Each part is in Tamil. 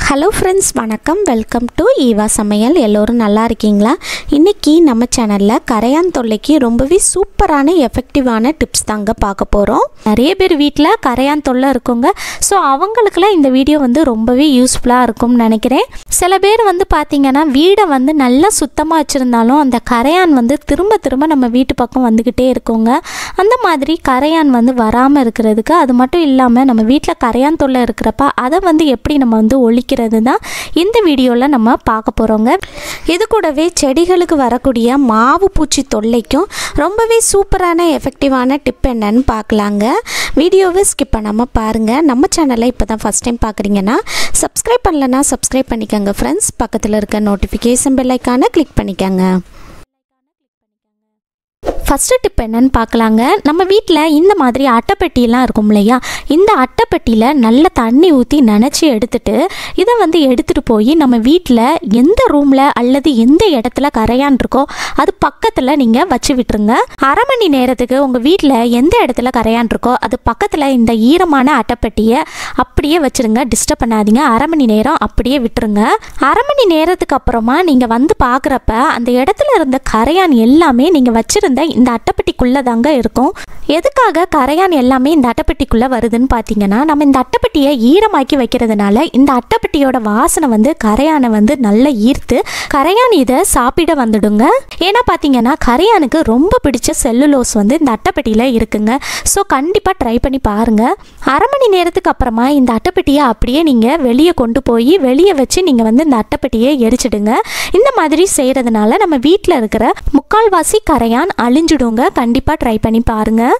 ஹலோ ஃப்ரெண்ட்ஸ், வணக்கம். வெல்கம் டு ஈவா சமையல். எல்லோரும் நல்லா இருக்கீங்களா? இன்றைக்கி நம்ம சேனலில் கரையான் தொல்லைக்கு ரொம்பவே சூப்பரான எஃபெக்டிவான டிப்ஸ் தாங்க பார்க்க போகிறோம். நிறைய பேர் வீட்டில் கரையான் தொல்லை இருக்குங்க. ஸோ அவங்களுக்குலாம் இந்த வீடியோ ரொம்பவே யூஸ்ஃபுல்லாக இருக்கும்னு நினைக்கிறேன். சில பேர் பார்த்திங்கன்னா வீடை நல்லா சுத்தமாக வச்சுருந்தாலும் அந்த கரையான் திரும்ப திரும்ப நம்ம வீட்டு பக்கம் வந்துக்கிட்டே இருக்குங்க. அந்த மாதிரி கரையான் வராமல் இருக்கிறதுக்கு, அது மட்டும் இல்லாமல் நம்ம வீட்டில் கரையான் தொல்லை இருக்கிறப்ப அதை எப்படி நம்ம ஒழிக்கிறது தான் இந்த வீடியோவில் நம்ம பார்க்க போகிறோங்க. இது கூடவே செடிகளுக்கு வரக்கூடிய மாவு பூச்சி தொல்லைக்கும் ரொம்பவே சூப்பரான எஃபெக்டிவான டிப் என்னன்னு பார்க்கலாங்க. வீடியோவை ஸ்கிப் பண்ணாமல் பாருங்கள். நம்ம சேனலை இப்போ தான் ஃபஸ்ட் டைம் பார்க்குறீங்கன்னா சப்ஸ்கிரைப் பண்ணலன்னா சப்ஸ்கிரைப் பண்ணிக்கோங்க ஃப்ரெண்ட்ஸ். பக்கத்தில் இருக்க நோட்டிஃபிகேஷன் பெல் ஐக்கானை கிளிக் பண்ணிக்கோங்க. ஃபஸ்ட்டு டிப் என்னன்னு பார்க்கலாங்க. நம்ம வீட்டில் இந்த மாதிரி அட்டைப்பெட்டியெல்லாம் இருக்கும் இல்லையா, இந்த அட்டைப்பெட்டியில் நல்ல தண்ணி ஊற்றி நனைச்சி எடுத்துட்டு இதை எடுத்துகிட்டு போய் நம்ம வீட்டில் எந்த ரூமில் அல்லது எந்த இடத்துல கரையான் இருக்கோ அது பக்கத்தில் நீங்கள் வச்சு விட்டுருங்க. அரை மணி நேரத்துக்கு உங்கள் வீட்டில் எந்த இடத்துல கரையான் இருக்கோ அது பக்கத்தில் இந்த ஈரமான அட்டைப்பெட்டியை அப்படியே வச்சுருங்க. டிஸ்டர்ப் பண்ணாதீங்க. அரை மணி நேரம் அப்படியே விட்டுருங்க. அரை மணி நேரத்துக்கு அப்புறமா நீங்கள் பார்க்குறப்ப அந்த இடத்துல இருந்த கரையான் எல்லாமே நீங்கள் வச்சுருந்த இந்த அட்டைப்பெட்டிக்குள்ளே தாங்க இருக்கும். எதுக்காக கரையான் எல்லாமே இந்த அட்டைப்பெட்டிக்குள்ளே வருதுன்னு பார்த்தீங்கன்னா, நம்ம இந்த அட்டைப்பெட்டியை ஈரமாக்கி வைக்கிறதுனால இந்த அட்டைப்பெட்டியோட வாசனை கரையானை நல்லா ஈர்த்து கரையான் இதை சாப்பிட வந்துடுங்க. ஏன்னா பார்த்தீங்கன்னா கரையானுக்கு ரொம்ப பிடிச்ச செல்லுலோஸ் இந்த அட்டைப்பெட்டியில் இருக்குங்க. ஸோ கண்டிப்பாக ட்ரை பண்ணி பாருங்கள். அரை மணி நேரத்துக்கு அப்புறமா இந்த அட்டைப்பெட்டியை அப்படியே நீங்கள் வெளியே கொண்டு போய் வெளியே வச்சு நீங்கள் இந்த அட்டைப்பெட்டியை எரிச்சிடுங்க. இந்த மாதிரி செய்கிறதுனால நம்ம வீட்டில் இருக்கிற முக்கால்வாசி கரையான் அழிஞ்சிடுங்க. கண்டிப்பாக ட்ரை பண்ணி பாருங்கள்.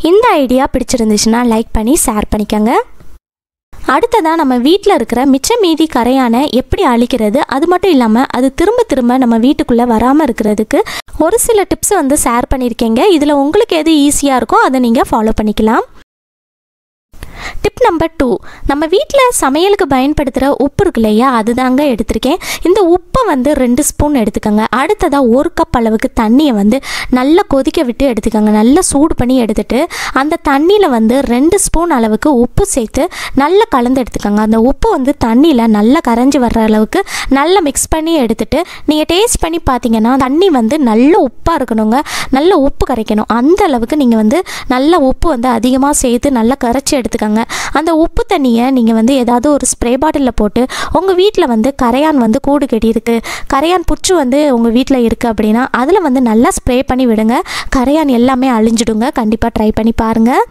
இந்த ஐடியா பிடிச்சிருந்துச்சுன்னா லைக் பண்ணி ஷேர் பண்ணிக்கோங்க. அடுத்ததாக நம்ம வீட்டில் இருக்கிற மிச்ச மீதி கரையானை எப்படி அழிக்கிறது, அது மட்டும் இல்லாமல் அது திரும்ப திரும்ப நம்ம வீட்டுக்குள்ளே வராமல் இருக்கிறதுக்கு ஒரு சில டிப்ஸ் ஷேர் பண்ணியிருக்கேங்க. இதில் உங்களுக்கு எது ஈஸியாக இருக்கோ அதை நீங்கள் ஃபாலோ பண்ணிக்கலாம். டிப் நம்பர் 2, நம்ம வீட்டில் சமையலுக்கு பயன்படுத்துகிற உப்பு இருக்கு இல்லையா, அதுதாங்க எடுத்திருக்கேன். இந்த உப்பை 2 ஸ்பூன் எடுத்துக்கோங்க. அடுத்ததாக 1 கப் அளவுக்கு தண்ணியை நல்லா கொதிக்க விட்டு எடுத்துக்கோங்க. நல்லா சூடு பண்ணி எடுத்துட்டு அந்த தண்ணியில் 2 ஸ்பூன் அளவுக்கு உப்பு சேர்த்து நல்லா கலந்து எடுத்துக்கோங்க. அந்த உப்பு தண்ணியில் நல்லா கரைஞ்சி வர்ற அளவுக்கு நல்லா மிக்ஸ் பண்ணி எடுத்துட்டு நீங்கள் டேஸ்ட் பண்ணி பார்த்தீங்கன்னா தண்ணி நல்ல உப்பாக இருக்கணுங்க. நல்ல உப்பு கரைக்கணும். அந்த அளவுக்கு நீங்கள் நல்ல உப்பு அதிகமாக சேர்த்து நல்லா கரைச்சி எடுத்துக்கோங்க. அந்த உப்பு தண்ணியை நீங்கள் ஏதாவது ஒரு ஸ்ப்ரே பாட்டிலில் போட்டு உங்கள் வீட்டில் கரையான் கூடு கட்டியிருக்கு, கரையான் புற்று உங்கள் வீட்டில் இருக்குது அப்படின்னா அதில் நல்லா ஸ்ப்ரே பண்ணி விடுங்க. கரையான் எல்லாமே அழிஞ்சிடுங்க. கண்டிப்பாக ட்ரை பண்ணி பாருங்கள்.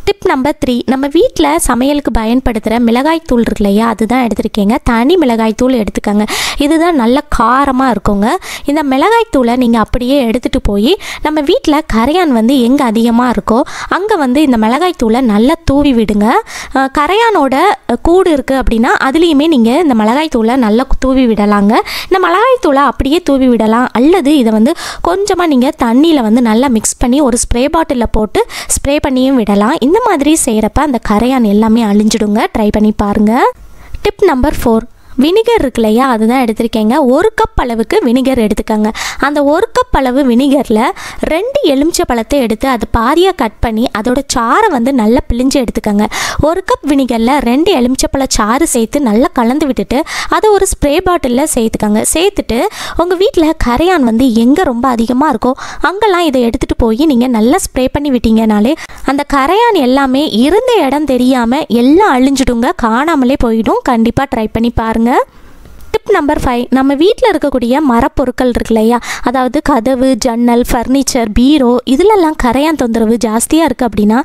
டிப் நம்பர் 3, நம்ம வீட்டில் சமையலுக்கு பயன்படுத்துகிற மிளகாய் தூள் இருக்கு இல்லையா, அதுதான் எடுத்துருக்கேங்க. தனி மிளகாய் தூள் எடுத்துக்கோங்க. இதுதான் நல்ல காரமாக இருக்குங்க. இந்த மிளகாய் தூளை நீங்கள் அப்படியே எடுத்துகிட்டு போய் நம்ம வீட்டில் கரையான் எங்கே அதிகமாக இருக்கோ அங்கே இந்த மிளகாய் தூளை நல்லா தூவி விடுங்க. கரையானோட கூடு இருக்குது அப்படின்னா அதுலேயுமே நீங்கள் இந்த மிளகாய் தூளை நல்லா தூவி விடலாங்க. இந்த மிளகாய் தூளை அப்படியே தூவி விடலாம், அல்லது இதை கொஞ்சமாக நீங்கள் தண்ணியில் நல்லா மிக்ஸ் பண்ணி ஒரு ஸ்ப்ரே பாட்டிலில் போட்டு ஸ்ப்ரே பண்ணியும் விடலாம். இந்த மாதிரி செய்கிறப்ப அந்த கரையான் எல்லாமே அழிஞ்சிடுங்க. ட்ரை பண்ணி பாருங்கள். டிப் நம்பர் 4, வினிகர் இருக்கு இல்லையா, அதுதான் எடுத்திருக்கேங்க. 1 கப் அளவுக்கு வினிகர் எடுத்துக்கோங்க. அந்த 1 கப் அளவு வினிகரில் 2 எலுமிச்சை பழத்தை எடுத்து அதை பாதியாக கட் பண்ணி அதோட சாறை நல்லா பிழிஞ்சு எடுத்துக்கோங்க. 1 கப் வினிகரில் 2 எலுமிச்சைப்பழ சாறு சேர்த்து நல்லா கலந்து விட்டுட்டு அதை ஒரு ஸ்ப்ரே பாட்டிலில் சேர்த்துக்கோங்க. சேர்த்துட்டு உங்கள் வீட்டில் கரையான் எங்கே ரொம்ப அதிகமாக இருக்கோ அங்கெல்லாம் இதை எடுத்துகிட்டு போய் நீங்கள் நல்லா ஸ்ப்ரே பண்ணி விட்டீங்கனாலே அந்த கரையான் எல்லாமே இருந்த இடம் தெரியாமல் எல்லாம் அழிஞ்சிடுங்க, காணாமலே போயிடும். கண்டிப்பாக ட்ரை பண்ணி பாருங்கள். டிப் நம்பர் 5, நம்ம வீட்டில் இருக்கக்கூடிய மரப்பொருட்கள் இருக்கு இல்லையா, அதாவது கதவு, ஜன்னல், ஃபர்னிச்சர், பீரோ, இதிலெல்லாம் கரையான் தொந்தரவு ஜாஸ்தியாக இருக்குது அப்படின்னா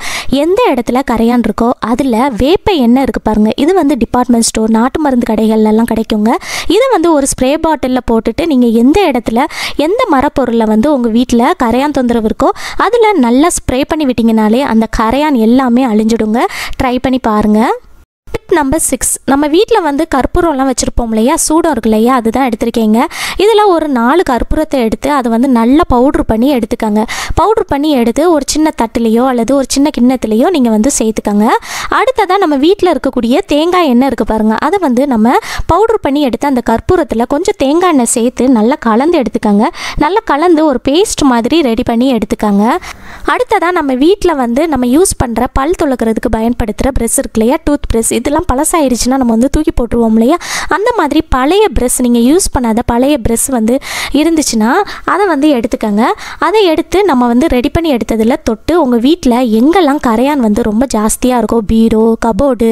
எந்த இடத்துல கரையான் இருக்கோ அதில் வேப்ப எண்ணெய் இருக்குது பாருங்கள். இது டிபார்ட்மெண்ட் ஸ்டோர், நாட்டு மருந்து கடைகள்லாம் கிடைக்குங்க. இதை ஒரு ஸ்ப்ரே பாட்டிலில் போட்டுட்டு நீங்கள் எந்த இடத்துல எந்த மரப்பொருளில் உங்கள் வீட்டில் கரையான் தொந்தரவு இருக்கோ அதில் நல்லா ஸ்ப்ரே பண்ணி விட்டிங்கனாலே அந்த கரையான் எல்லாமே அழிஞ்சிடுங்க. ட்ரை பண்ணி பாருங்கள். டிப் நம்பர் 6, நம்ம வீட்டில் கற்பூரம்லாம் வச்சுருப்போம் இல்லையா, சூடம் இருக்கு இல்லையா, அதுதான் எடுத்திருக்கேங்க. இதில் ஒரு 4 கற்பூரத்தை எடுத்து அதை நல்லா பவுட்ரு பண்ணி எடுத்துக்கோங்க. பவுட்ரு பண்ணி எடுத்து ஒரு சின்ன தட்டுலேயோ அல்லது ஒரு சின்ன கிண்ணத்துலேயோ நீங்கள் சேர்த்துக்கோங்க. அடுத்ததாக நம்ம வீட்டில் இருக்கக்கூடிய தேங்காய் எண்ணெய் இருக்குது பாருங்கள், அதை நம்ம பவுட்ரு பண்ணி எடுத்து அந்த கற்பூரத்தில் கொஞ்சம் தேங்காய் எண்ணெய் சேர்த்து நல்லா கலந்து எடுத்துக்கோங்க. நல்லா கலந்து ஒரு பேஸ்ட் மாதிரி ரெடி பண்ணி எடுத்துக்கோங்க. அடுத்ததாக நம்ம வீட்டில் நம்ம யூஸ் பண்ணுற பல் துளக்கிறதுக்கு பயன்படுத்துகிற ப்ரெஷ் இருக்கு இல்லையா, டூத் ப்ரெஷ், இதெல்லாம் பழசாயிருச்சுன்னா நம்ம வந்து தூக்கி போட்டுருவோம் இல்லையா, அந்த மாதிரி பழைய ப்ரெஷ் நீங்கள் யூஸ் பண்ணாத பழைய ப்ரெஷ் வந்து இருந்துச்சுன்னா அதை வந்து எடுத்துக்கோங்க. அதை எடுத்து நம்ம வந்து ரெடி பண்ணி எடுத்ததில் தொட்டு உங்கள் வீட்டில் எங்கெல்லாம் கரையான் வந்து ரொம்ப ஜாஸ்தியாக இருக்கோ, பீரோ கபோர்டு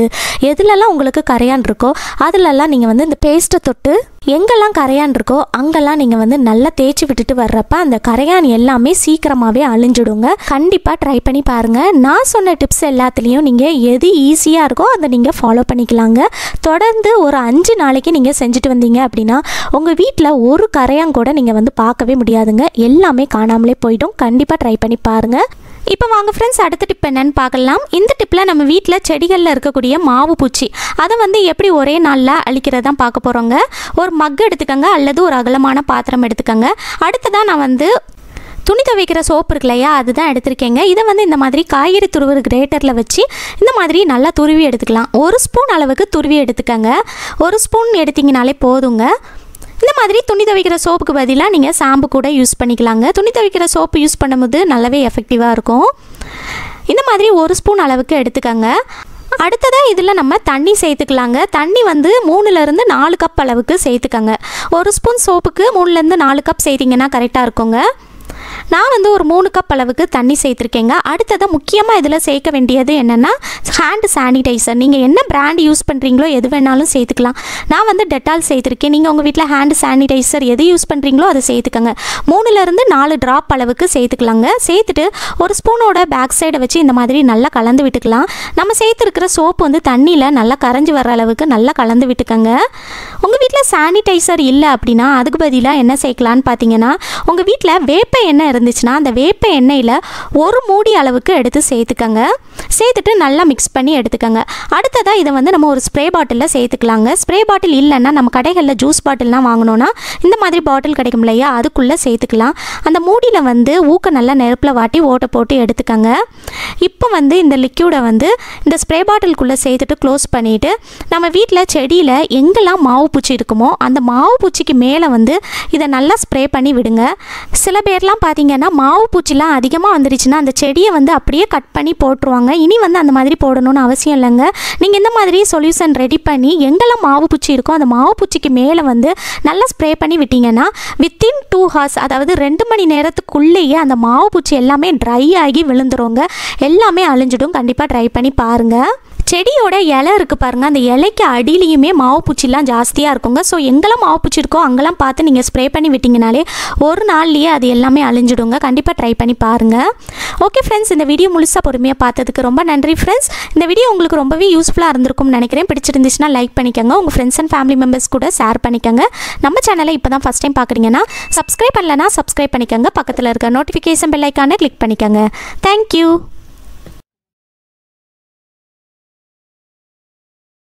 எதுலெல்லாம் உங்களுக்கு கரையான் இருக்கோ அதிலெல்லாம் நீங்கள் வந்து இந்த பேஸ்ட்டை தொட்டு எங்கெல்லாம் கரையான் இருக்கோ அங்கெல்லாம் நீங்கள் வந்து நல்லா தேய்ச்சி விட்டுட்டு வர்றப்ப அந்த கரையான் எல்லாமே சீக்கிரமாகவே அழிஞ்சிடுங்க. கண்டிப்பாக ட்ரை பண்ணி பாருங்கள். நான் சொன்ன டிப்ஸ் எல்லாத்துலேயும் நீங்கள் எது ஈஸியாக இருக்கோ அதை நீங்கள் ஃபாலோ பண்ணிக்கலாங்க. தொடர்ந்து ஒரு 5 நாளைக்கு நீங்கள் செஞ்சுட்டு வந்தீங்க அப்படின்னா உங்கள் வீட்டில் ஒரு கரையான் கூட நீங்கள் வந்து பார்க்கவே முடியாதுங்க. எல்லாமே காணாமலே போயிடும். கண்டிப்பாக ட்ரை பண்ணி பாருங்கள். இப்போ வாங்க ஃப்ரெண்ட்ஸ், அடுத்த டிப் என்னன்னு பார்க்கலாம். இந்த டிப்பில் நம்ம வீட்டில் செடிகளில் இருக்கக்கூடிய மாவு பூச்சி அதை வந்து எப்படி ஒரே நாளில் அழிக்கிறதான் பார்க்க போகிறோங்க. ஒரு மக் எடுத்துக்கோங்க அல்லது ஒரு அகலமான பாத்திரம் எடுத்துக்கோங்க. அடுத்ததான் நான் வந்து துணி துவைக்கிற சோப்பு இருக்கு இல்லையா, அதுதான் எடுத்திருக்கேங்க. இதை வந்து இந்த மாதிரி காய்கறி துருவுற கிரேட்டரில் வச்சு இந்த மாதிரி நல்லா துருவி எடுத்துக்கலாம். 1 ஸ்பூன் அளவுக்கு துருவி எடுத்துக்கோங்க. 1 ஸ்பூன் எடுத்திங்கனாலே போதுங்க. இந்த மாதிரி துணி துவைக்கிற சோப்புக்கு பதிலாக நீங்கள் ஷாம்பு கூட யூஸ் பண்ணிக்கலாங்க. துணி துவைக்கிற சோப்பு யூஸ் பண்ணும்போது நல்லாவே எஃபெக்டிவாக இருக்கும். இந்த மாதிரி 1 ஸ்பூன் அளவுக்கு எடுத்துக்கோங்க. அடுத்ததாக இதில் நம்ம தண்ணி சேர்த்துக்கலாங்க. தண்ணி வந்து 3லேருந்து 4 கப் அளவுக்கு சேர்த்துக்கோங்க. 1 ஸ்பூன் சோப்புக்கு 3லேருந்து 4 கப் சேர்த்திங்கன்னா கரெக்டாக இருக்குங்க. நான் வந்து ஒரு 3 கப் அளவுக்கு தண்ணி சேர்த்துருக்கேங்க. அடுத்ததாக முக்கியமாக இதில் சேர்க்க வேண்டியது என்னென்னா ஹேண்ட் சானிடைசர். நீங்கள் என்ன பிராண்ட் யூஸ் பண்ணுறீங்களோ எது வேணாலும் சேர்த்துக்கலாம். நான் வந்து டெட்டால் சேர்த்துருக்கேன். நீங்கள் உங்கள் வீட்டில் ஹேண்ட் சானிடைசர் எது யூஸ் பண்ணுறீங்களோ அதை சேர்த்துக்கோங்க. 3லேருந்து 4 ட்ராப் அளவுக்கு சேர்த்துக்கலாங்க. சேர்த்துட்டு ஒரு ஸ்பூனோட பேக் சைடை வச்சு இந்த மாதிரி நல்லா கலந்து விட்டுக்கலாம். நம்ம சேர்த்துருக்கிற சோப்பு வந்து தண்ணியில் நல்லா கரைஞ்சி வர அளவுக்கு நல்லா கலந்து விட்டுக்கோங்க. உங்கள் வீட்டில் சானிடைசர் இல்லை அப்படின்னா அதுக்கு பதிலாக என்ன சேர்க்கலான்னு பார்த்தீங்கன்னா, உங்கள் வீட்டில் வேப்ப எண்ணெய் இருந்துச்சுன்னா அந்த வேப்ப எண்ணெயில் 1 மூடி அளவுக்கு எடுத்து சேர்த்துக்கங்க. சேர்த்துட்டு நல்லா மிக்ஸ் பண்ணி எடுத்துக்கங்க. அடுத்ததாக இதை வந்து நம்ம ஒரு ஸ்ப்ரே பாட்டிலில் சேர்த்துக்கலாங்க. ஸ்ப்ரே பாட்டில் இல்லைன்னா நம்ம கடைகளில் ஜூஸ் பாட்டில்லாம் வாங்கினோன்னா இந்த மாதிரி பாட்டில் கிடைக்கும் இல்லையா, அதுக்குள்ளே சேர்த்துக்கலாம். அந்த மூடியில் வந்து ஊக்க நல்லா நெருப்பில் வாட்டி ஓட்டை போட்டு எடுத்துக்கங்க. இப்போ வந்து இந்த லிக்யூடை வந்து இந்த ஸ்ப்ரே பாட்டிலுக்குள்ளே சேர்த்துட்டு க்ளோஸ் பண்ணிவிட்டு நம்ம வீட்டில் செடியில் எங்கெல்லாம் மாவு பூச்சி இருக்குமோ அந்த மாவு பூச்சிக்கு மேலே வந்து இதை நல்லா ஸ்ப்ரே பண்ணி விடுங்க. சில பேர்லாம் பார்த்தீங்கன்னா மாவு பூச்சிலாம் அதிகமாக வந்துடுச்சுன்னா அந்த செடியை வந்து அப்படியே கட் பண்ணி போட்டுருவாங்க. இனி வந்து அந்த மாதிரி போடணும்னு அவசியம் இல்லைங்க. நீங்கள் இந்த மாதிரி சொல்யூஷன் ரெடி பண்ணி எங்கெல்லாம் மாவு பூச்சி இருக்கோ அந்த மாவு பூச்சிக்கு மேலே வந்து நல்லா ஸ்ப்ரே பண்ணி விட்டிங்கன்னா வித்தின் 2 hours, அதாவது 2 மணி நேரத்துக்குள்ளேயே அந்த மாவு பூச்சி எல்லாமே ட்ரை ஆகி விழுந்துருங்க. எல்லாமே அழிஞ்சிடும். கண்டிப்பாக ட்ரை பண்ணி பாருங்கள். செடியோட இலை இருக்குது பாருங்கள், அந்த இலைக்கு அடியிலையுமே மாவு பூச்சிலாம் ஜாஸ்தியாக இருக்குங்க. ஸோ எங்கெல்லாம் மாவு பூச்சி இருக்கோ அங்கெல்லாம் பார்த்து நீங்கள் ஸ்ப்ரே பண்ணி விட்டிங்கனாலே ஒரு நாள்லேயே அது எல்லாமே அழிஞ்சிடுங்க. கண்டிப்பாக ட்ரை பண்ணி பாருங்கள். ஓகே ஃப்ரெண்ட்ஸ், இந்த வீடியோ முழுசாக பொறுமையாக பார்த்ததுக்கு ரொம்ப நன்றி ஃப்ரெண்ட்ஸ். இந்த வீடியோ உங்களுக்கு ரொம்பவே யூஸ்ஃபுல்லாக இருந்திருக்கும்னு நினைக்கிறேன். பிடிச்சிருந்துச்சுன்னா லைக் பண்ணிக்கோங்க. உங்கள் ஃப்ரெண்ட்ஸ் அண்ட் ஃபேமிலி மெம்பர்ஸ் கூட ஷேர் பண்ணிக்கோங்க. நம்ம சேனலை இப்போ தான் ஃபஸ்ட் டைம் பார்க்குறீங்கன்னா சப்ஸ்கிரைப் பண்ணலன்னா சப்ஸ்கிரைப் பண்ணிக்கோங்க. பக்கத்தில் இருக்க நோட்டிஃபிகேஷன் பெல் ஐக்கானை கிளிக் பண்ணிக்கோங்க. தேங்க்யூ.